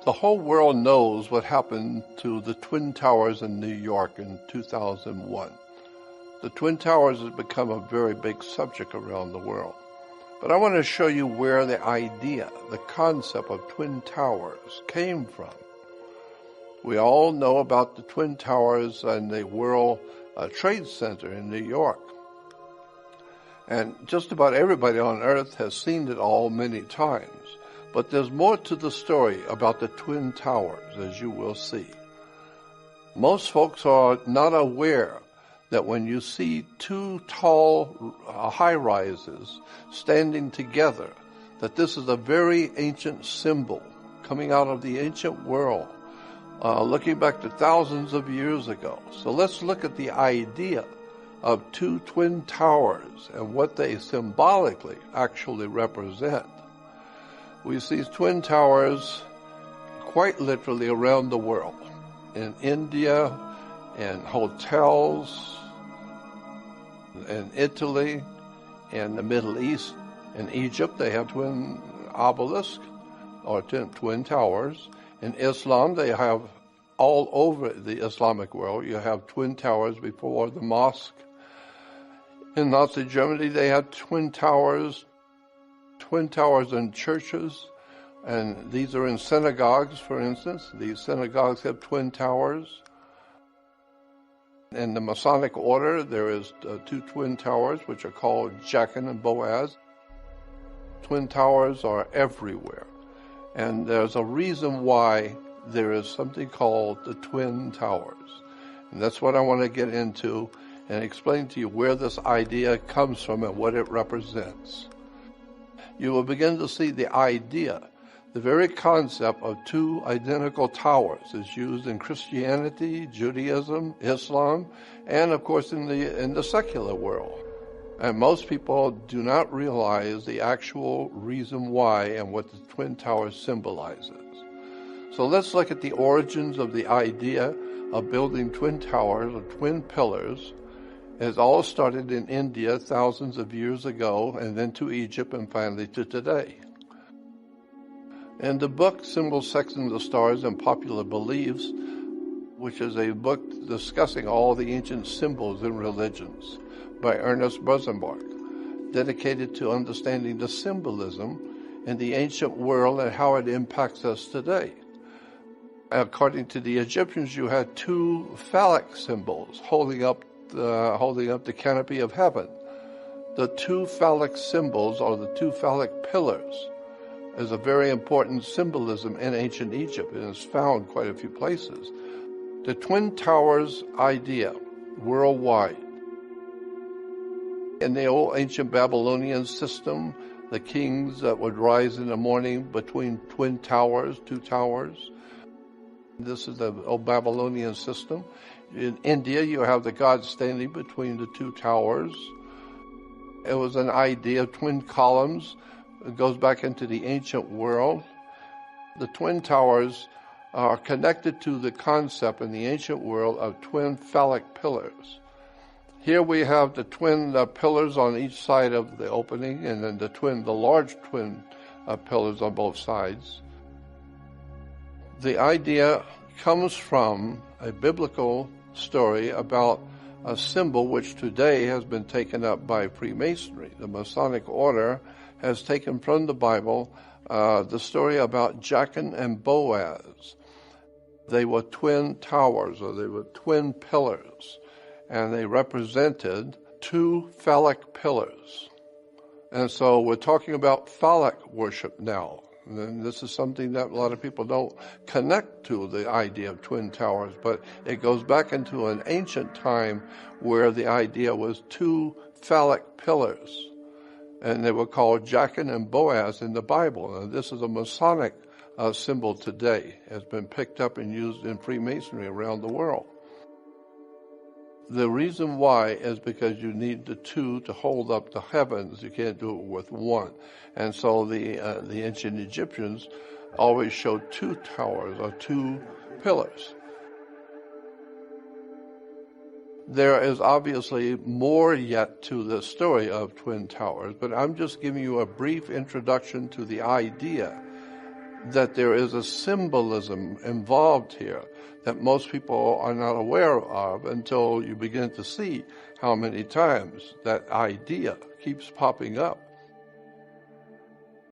The whole world knows what happened to the Twin Towers in New York in 2001. The Twin Towers has become a very big subject around the world. But I want to show you where the idea, the concept of Twin Towers came from. We all know about the Twin Towers and the World Trade Center in New York. And just about everybody on earth has seen it all many times. But there's more to the story about the Twin Towers, as you will see. Most folks are not aware that when you see two tall high-rises standing together, that this is a very ancient symbol coming out of the ancient world, looking back to thousands of years ago. So let's look at the idea of two twin towers and what they symbolically actually represent. We see twin towers quite literally around the world. In India, in hotels, in Italy, in the Middle East, in Egypt, they have twin obelisks or twin towers. In Islam, they have all over the Islamic world, you have twin towers before the mosque. In Nazi Germany, they had twin towers in churches, and these are in synagogues, for instance. These synagogues have twin towers. In the Masonic order, there is two twin towers, which are called Jachin and Boaz. Twin towers are everywhere, and there's a reason why there is something called the Twin Towers. And that's what I want to get into and explain to you where this idea comes from and what it represents. You will begin to see the idea, the very concept of two identical towers is used in Christianity, Judaism, Islam, and of course in the secular world. And most people do not realize the actual reason why and what the Twin Towers symbolizes. So let's look at the origins of the idea of building twin towers or twin pillars. It all started in India thousands of years ago, and then to Egypt, and finally to today. In the book, Symbols, Sections of Stars and Popular Beliefs, which is a book discussing all the ancient symbols in religions by Ernest Busenbark, dedicated to understanding the symbolism in the ancient world and how it impacts us today. According to the Egyptians, you had two phallic symbols holding up the canopy of heaven. The two phallic symbols, or the two phallic pillars, is a very important symbolism in ancient Egypt, and is found quite a few places. The Twin Towers idea worldwide. In the old ancient Babylonian system, the kings that would rise in the morning between twin towers, two towers. This is the old Babylonian system. In India, you have the god standing between the two towers. It was an idea of twin columns. It goes back into the ancient world. The twin towers are connected to the concept in the ancient world of twin phallic pillars. Here we have the twin pillars on each side of the opening, and then the large twin pillars on both sides. The idea comes from a biblical story about a symbol which today has been taken up by Freemasonry. The Masonic order has taken from the Bible the story about Jachin and Boaz. They were twin towers, or they were twin pillars, and they represented two phallic pillars. And so we're talking about phallic worship now. And this is something that a lot of people don't connect to, the idea of twin towers, but it goes back into an ancient time where the idea was two phallic pillars, and they were called Jachin and Boaz in the Bible. And this is a Masonic symbol today. It has been picked up and used in Freemasonry around the world. The reason why is because you need the two to hold up the heavens. You can't do it with one. And so the ancient Egyptians always showed two towers or two pillars. There is obviously more yet to the story of Twin Towers, but I'm just giving you a brief introduction to the idea that there is a symbolism involved here that most people are not aware of until you begin to see how many times that idea keeps popping up.